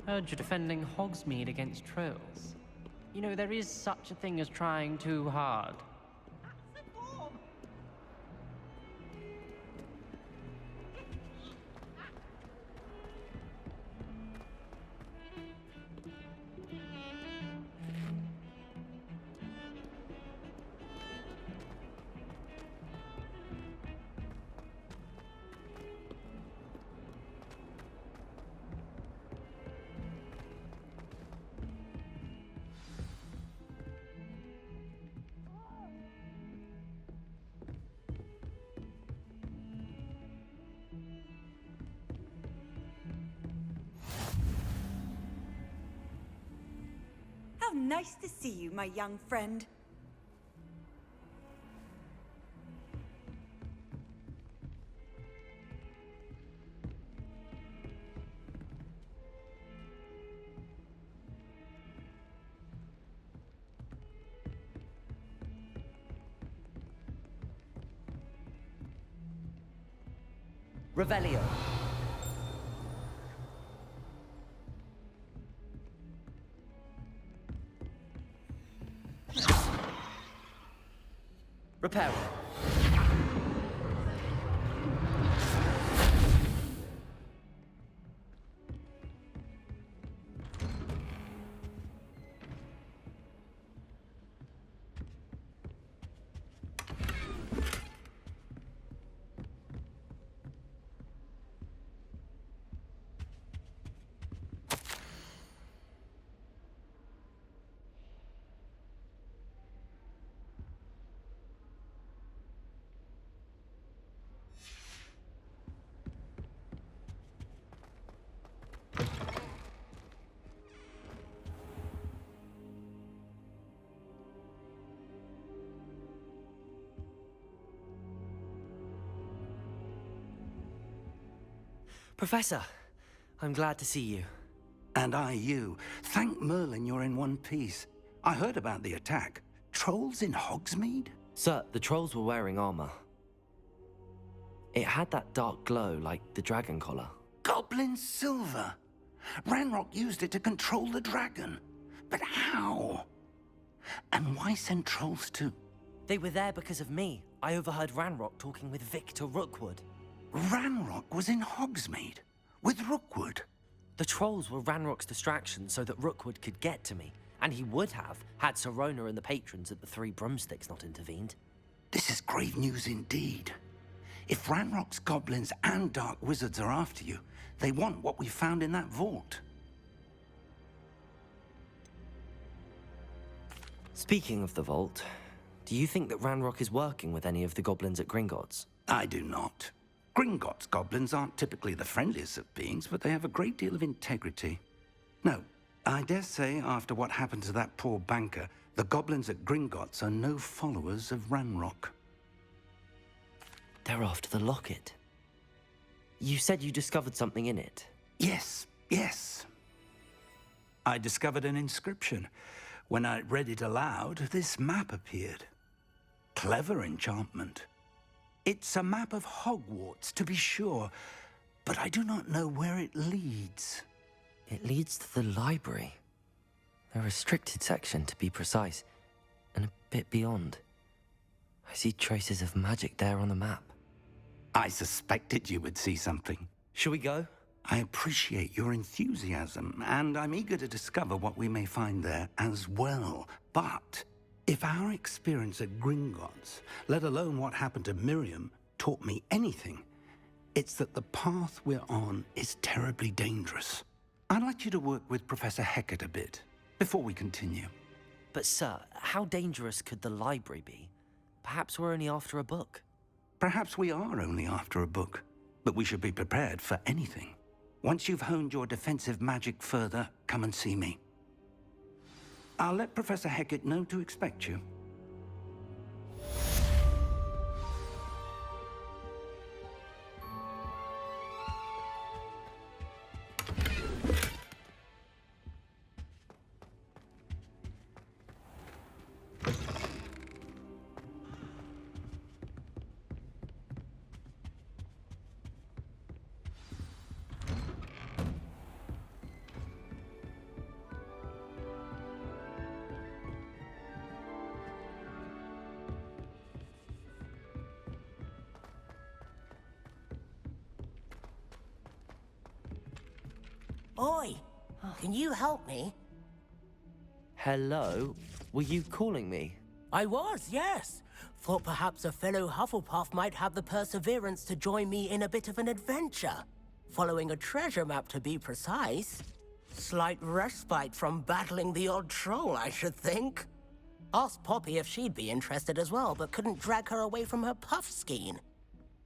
Heard you're defending Hogsmeade against trolls. You know, there is such a thing as trying too hard. How nice to see you, my young friend. Revelio. Reparo. Professor, I'm glad to see you. And I you. Thank Merlin you're in one piece. I heard about the attack. Trolls in Hogsmeade? Sir, the trolls were wearing armor. It had that dark glow like the dragon collar. Goblin silver! Ranrock used it to control the dragon. But how? And why send trolls too? They were there because of me. I overheard Ranrock talking with Victor Rookwood. Ranrock was in Hogsmeade? With Rookwood? The trolls were Ranrock's distraction so that Rookwood could get to me. And he would have, had Sirona and the patrons at the Three Broomsticks not intervened. This is grave news indeed. If Ranrock's goblins and dark wizards are after you, they want what we found in that vault. Speaking of the vault, do you think that Ranrock is working with any of the goblins at Gringotts? I do not. Gringotts goblins aren't typically the friendliest of beings, but they have a great deal of integrity. No, I dare say after what happened to that poor banker, the goblins at Gringotts are no followers of Ranrock. They're after the locket. You said you discovered something in it. Yes. I discovered an inscription. When I read it aloud, this map appeared. Clever enchantment. It's a map of Hogwarts, to be sure, but I do not know where it leads. It leads to the library. A restricted section, to be precise, and a bit beyond. I see traces of magic there on the map. I suspected you would see something. Shall we go? I appreciate your enthusiasm, and I'm eager to discover what we may find there as well. But if our experience at Gringotts, let alone what happened to Miriam, taught me anything, it's that the path we're on is terribly dangerous. I'd like you to work with Professor Hecat a bit before we continue. But sir, how dangerous could the library be? Perhaps we're only after a book. Perhaps we are only after a book, but we should be prepared for anything. Once you've honed your defensive magic further, come and see me. I'll let Professor Hecat know to expect you. Oi, can you help me? Hello? Were you calling me? I was, yes. Thought perhaps a fellow Hufflepuff might have the perseverance to join me in a bit of an adventure. Following a treasure map, to be precise. Slight respite from battling the odd troll, I should think. Asked Poppy if she'd be interested as well, but couldn't drag her away from her puff skein.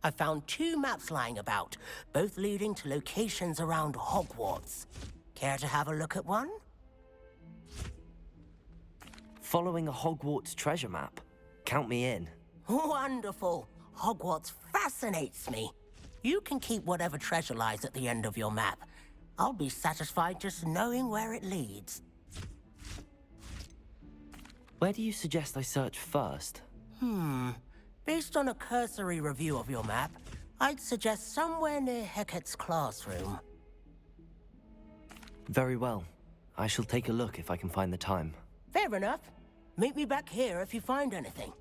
I found 2 maps lying about, both leading to locations around Hogwarts. Care to have a look at one? Following a Hogwarts treasure map. Count me in. Wonderful. Hogwarts fascinates me. You can keep whatever treasure lies at the end of your map. I'll be satisfied just knowing where it leads. Where do you suggest I search first? Based on a cursory review of your map, I'd suggest somewhere near Hecat's classroom. Very well. I shall take a look if I can find the time. Fair enough. Meet me back here if you find anything.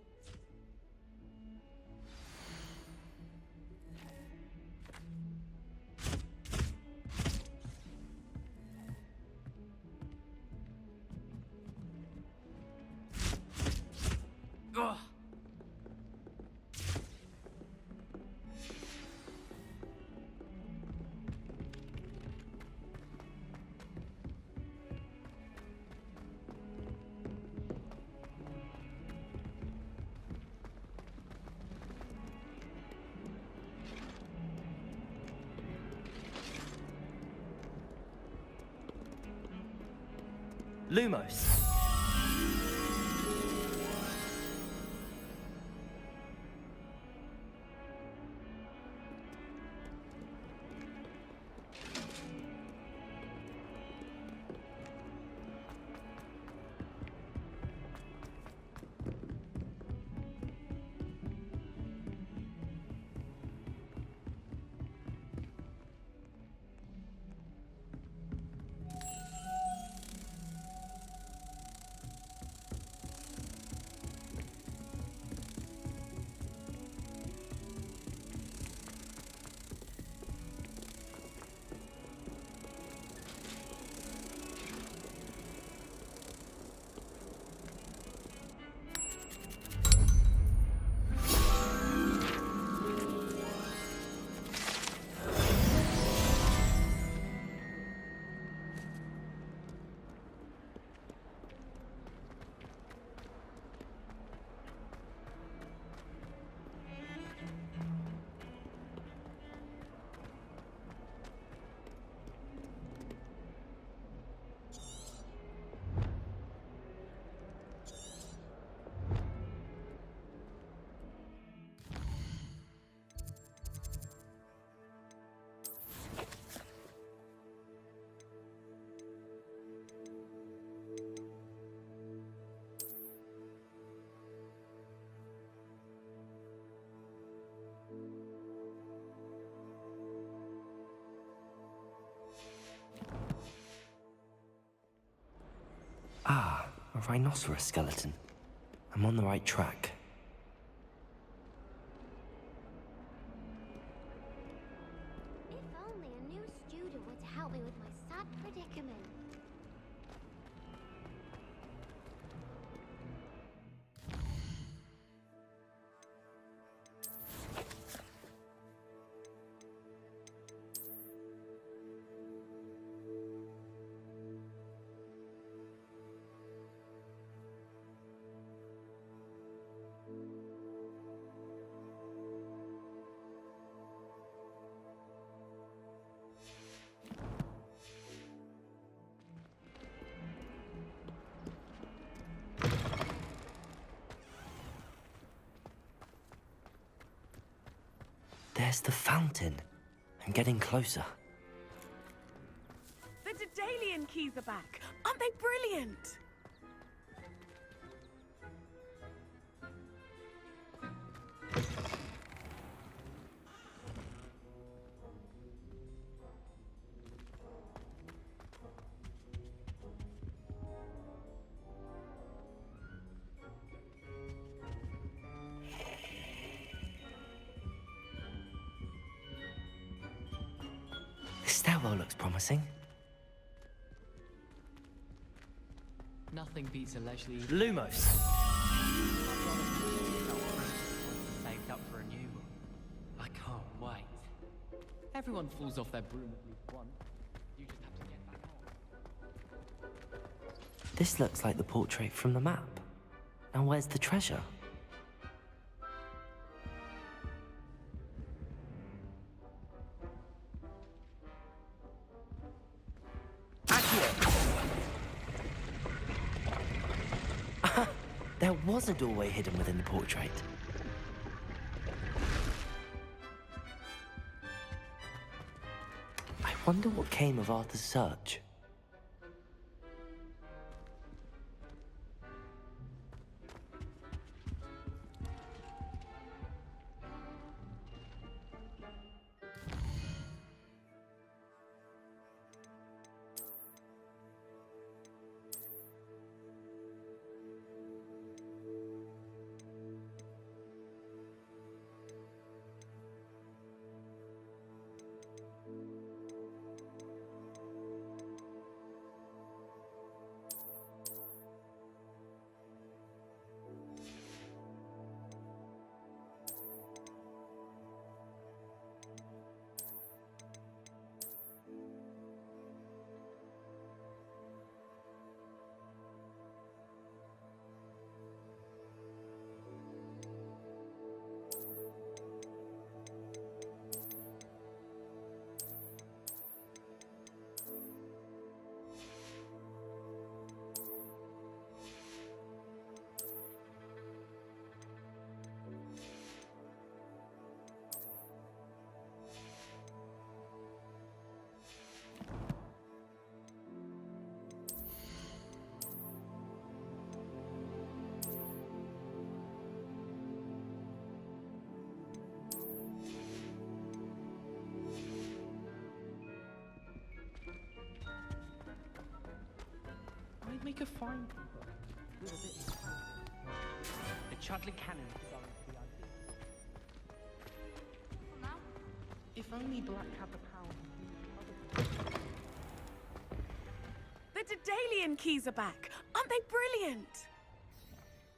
Ugh. Lumos! Ah, a rhinoceros skeleton. I'm on the right track. If only a new student were to help me with my sad predicament. There's the fountain. I'm getting closer. The Daedalian keys are back. Aren't they brilliant? This stairwell looks promising. Nothing beats a leisurely... Lumos! Saved up for a new one. I can't wait. Everyone falls off their broom at least once. You just have to get back on. This looks like the portrait from the map. Now where's the treasure? There was a doorway hidden within the portrait. I wonder what came of Arthur's search. I'd make a fine keeper with a bit of time. The chocolate cannon is going to be ideal. Now? If only Black had the power to use other... The Daedalian keys are back. Aren't they brilliant?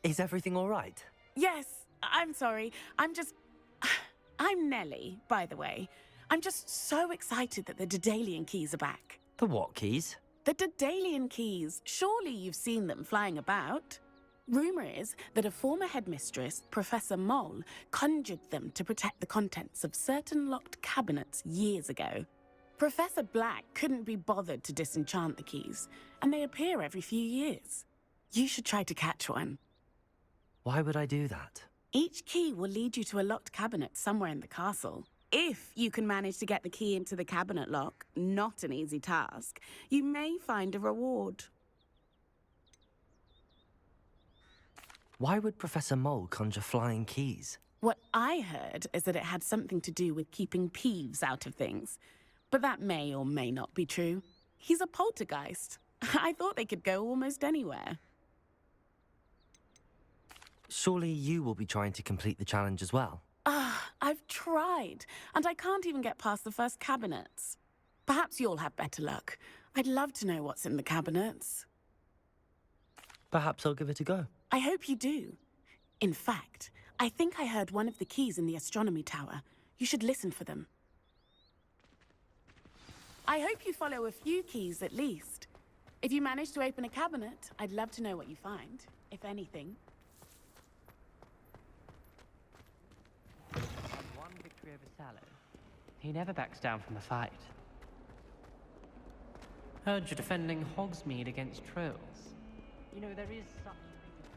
Is everything all right? Yes, I'm sorry. I'm Nellie, by the way. I'm just so excited that the Daedalian keys are back. The what keys? The Daedalian keys. Surely you've seen them flying about. Rumour is that a former headmistress, Professor Mole, conjured them to protect the contents of certain locked cabinets years ago. Professor Black couldn't be bothered to disenchant the keys, and they appear every few years. You should try to catch one. Why would I do that? Each key will lead you to a locked cabinet somewhere in the castle. If you can manage to get the key into the cabinet lock, not an easy task, you may find a reward. Why would Professor Mole conjure flying keys? What I heard is that it had something to do with keeping Peeves out of things. But that may or may not be true. He's a poltergeist. I thought they could go almost anywhere. Surely you will be trying to complete the challenge as well. I've tried, and I can't even get past the first cabinets. Perhaps you'll have better luck. I'd love to know what's in the cabinets. Perhaps I'll give it a go. I hope you do. In fact, I think I heard one of the keys in the astronomy tower. You should listen for them. I hope you follow a few keys at least. If you manage to open a cabinet, I'd love to know what you find, if anything. One victory over Sallow. He never backs down from a fight. Heard you're defending Hogsmeade against trolls. You know, there is such a thing as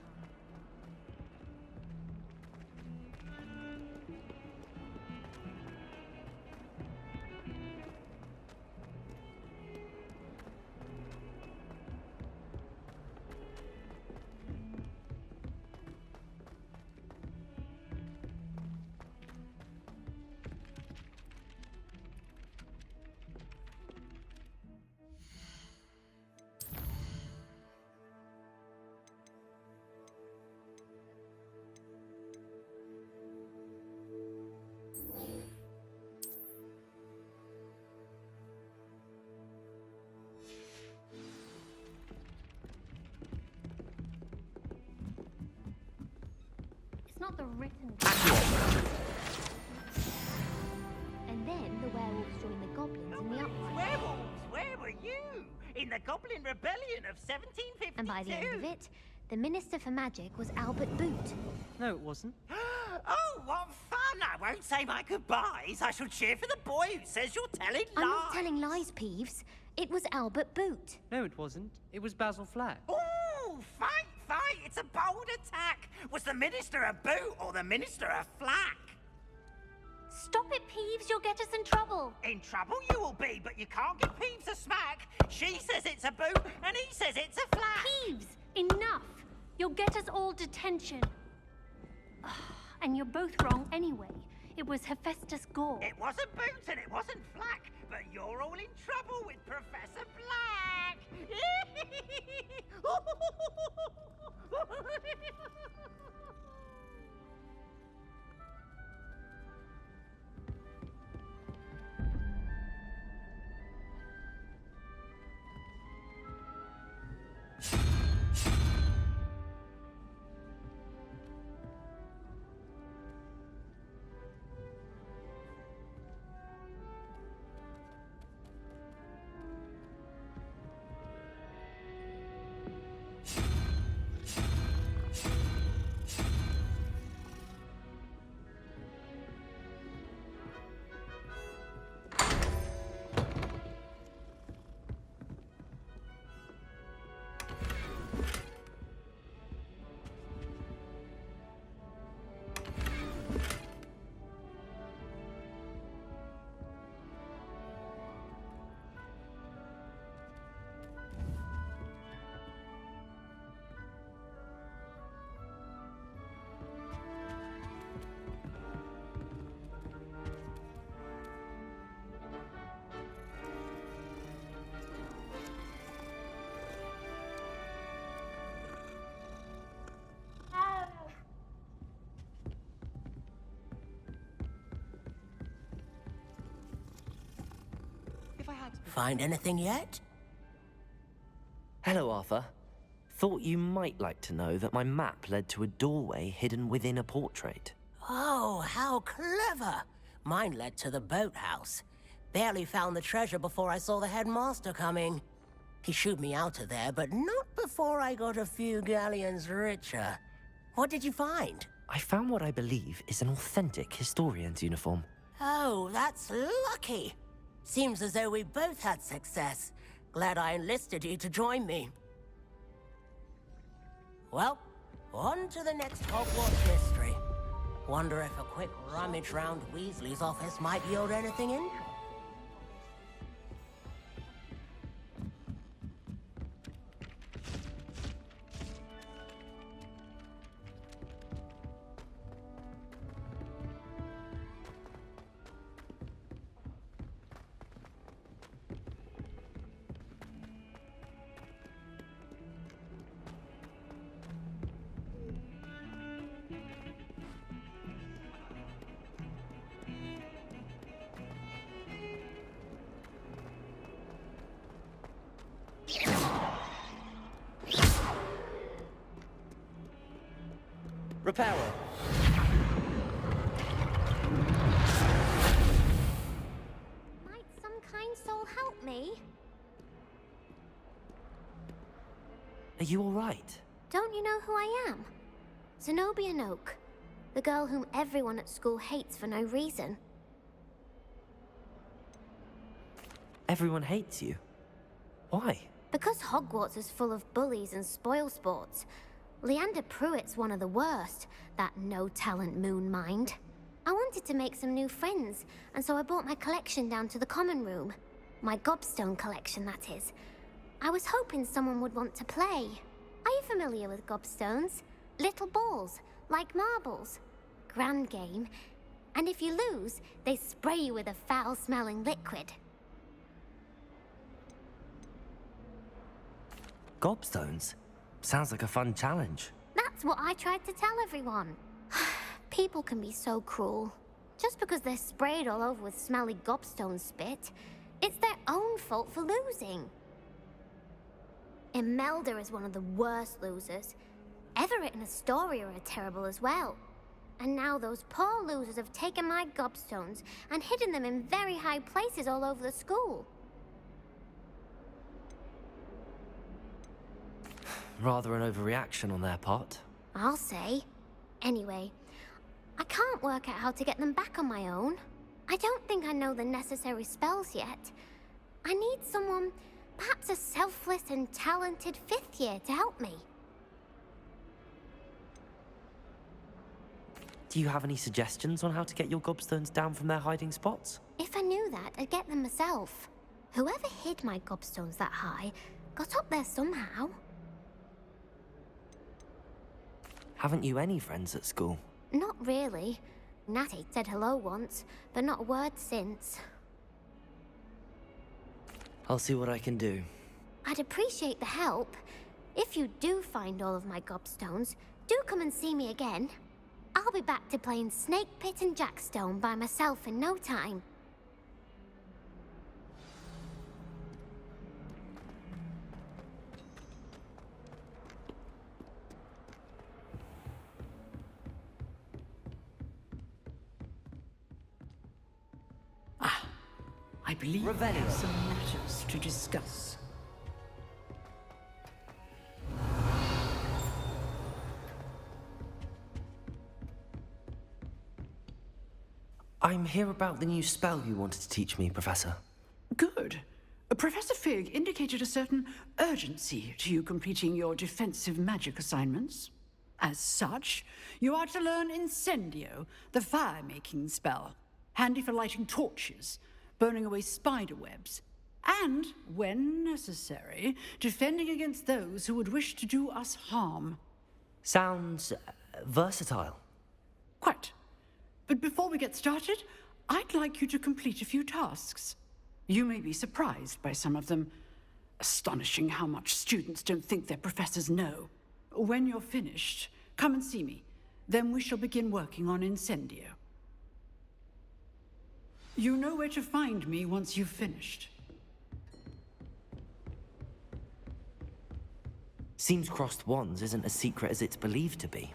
about the written. And then the werewolves joined the goblins in the uprising. Werewolves, where were you? In the Goblin Rebellion of 1752. And by the end of it, the Minister for Magic was Albert Boot. No, it wasn't. Oh, what fun! I won't say my goodbyes. I shall cheer for the boy who says you're telling lies. I'm not telling lies, Peeves. It was Albert Boot. No, it wasn't. It was Basil Flack. Ooh, fight, fight! It's a bold attack. Was the Minister a boot or the Minister a flack? Stop it, Peeves. You'll get us in trouble. In trouble you will be, but you can't give Peeves a smack. She says it's a boot, and he says it's a flack. Peeves, enough. You'll get us all detention. And you're both wrong anyway. It was Hephaestus Gore. It wasn't boot and it wasn't flack, but you're all in trouble with Professor Black. If I had to... Find anything yet? Hello, Arthur. Thought you might like to know that my map led to a doorway hidden within a portrait. Oh, how clever! Mine led to the boathouse. Barely found the treasure before I saw the headmaster coming. He shooed me out of there, but not before I got a few galleons richer. What did you find? I found what I believe is an authentic historian's uniform. Oh, that's lucky. Seems as though we both had success. Glad I enlisted you to join me. Well, on to the next Hogwarts mystery. Wonder if a quick rummage round Weasley's office might yield anything interesting. Repairer. Might some kind soul help me? Are you all right? Don't you know who I am? Zenobia Noak, the girl whom everyone at school hates for no reason. Everyone hates you. Why? Because Hogwarts is full of bullies and spoilsports. Leander Pruitt's one of the worst, that no-talent moon mind. I wanted to make some new friends, and so I brought my collection down to the common room. My gobstone collection, that is. I was hoping someone would want to play. Are you familiar with gobstones? Little balls, like marbles. Grand game. And if you lose, they spray you with a foul-smelling liquid. Gobstones? Sounds like a fun challenge. That's what I tried to tell everyone. People can be so cruel. Just because they're sprayed all over with smelly gobstone spit, it's their own fault for losing. Imelda is one of the worst losers. Everett and Astoria are terrible as well. And now those poor losers have taken my gobstones and hidden them in very high places all over the school. Rather an overreaction on their part. I'll say. Anyway, I can't work out how to get them back on my own. I don't think I know the necessary spells yet. I need someone, perhaps a selfless and talented 5th year to help me. Do you have any suggestions on how to get your gobstones down from their hiding spots? If I knew that, I'd get them myself. Whoever hid my gobstones that high got up there somehow. Haven't you any friends at school? Not really. Natty said hello once, but not a word since. I'll see what I can do. I'd appreciate the help. If you do find all of my gobstones, do come and see me again. I'll be back to playing Snake Pit and Jackstone by myself in no time. I believe we have some matters to discuss. I'm here about the new spell you wanted to teach me, Professor. Good. Professor Fig indicated a certain urgency to you completing your defensive magic assignments. As such, you are to learn Incendio, the fire-making spell, handy for lighting torches, burning away spider webs, and, when necessary, defending against those who would wish to do us harm. Sounds versatile. Quite. But before we get started, I'd like you to complete a few tasks. You may be surprised by some of them. Astonishing how much students don't think their professors know. When you're finished, come and see me. Then we shall begin working on Incendio. You know where to find me once you've finished. Seems crossed wands isn't as secret as it's believed to be.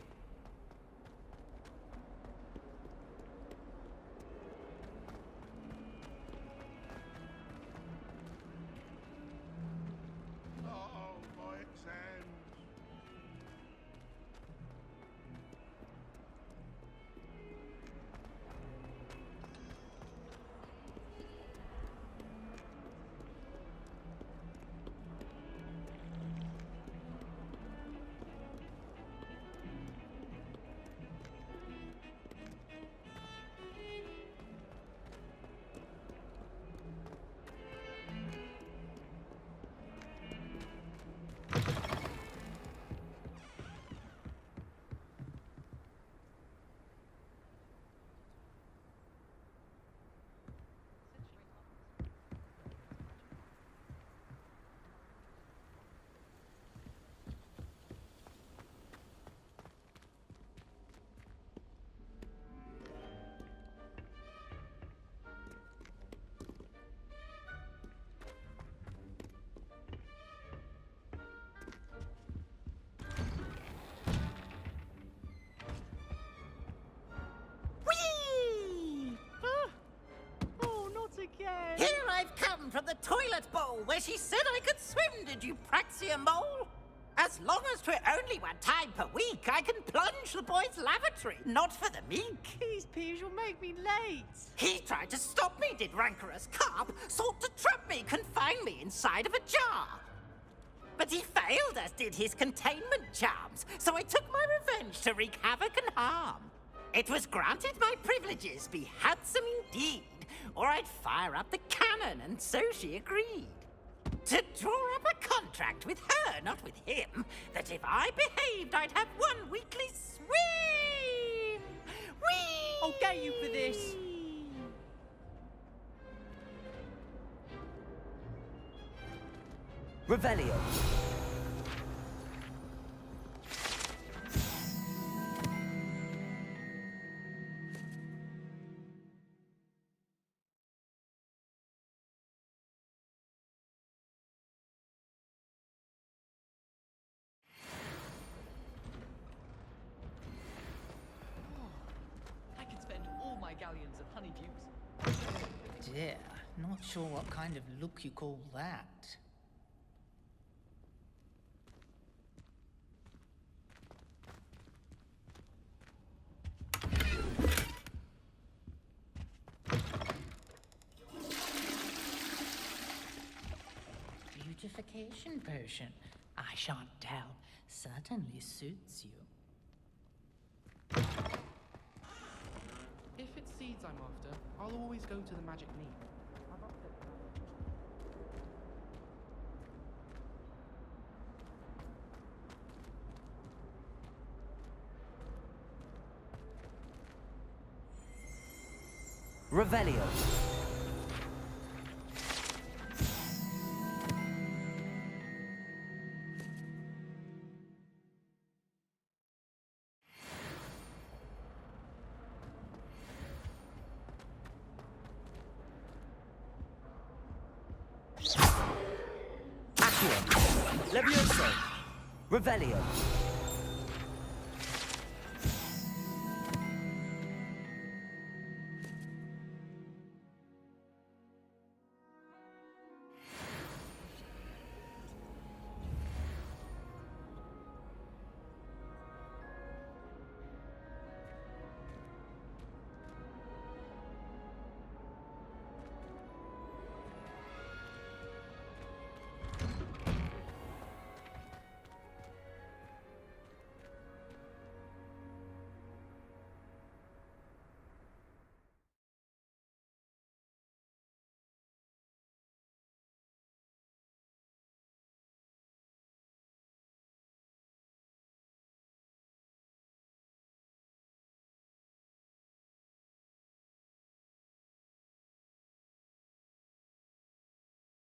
Here I've come from the toilet bowl where she said I could swim, did you praxia mole? As long as 'twere only 1 time per week, I can plunge the boys' lavatory, not for the meek. These peas will make me late. He tried to stop me, did rancorous carp, sought to trap me, confine me inside of a jar. But he failed, as did his containment charms, so I took my revenge to wreak havoc and harm. It was granted my privileges be handsome indeed, or I'd fire up the cannon, and so she agreed. To draw up a contract with her, not with him, that if I behaved, I'd have 1 weekly swim! Whee! I'll get you for this. Revelio. dear. Not sure what kind of look you call that. Beautification potion. I shan't tell. Certainly suits you. If it's seeds I'm after, I'll always go to the magic needle. I've updated Revelio. Accio. Levioso. Revelio.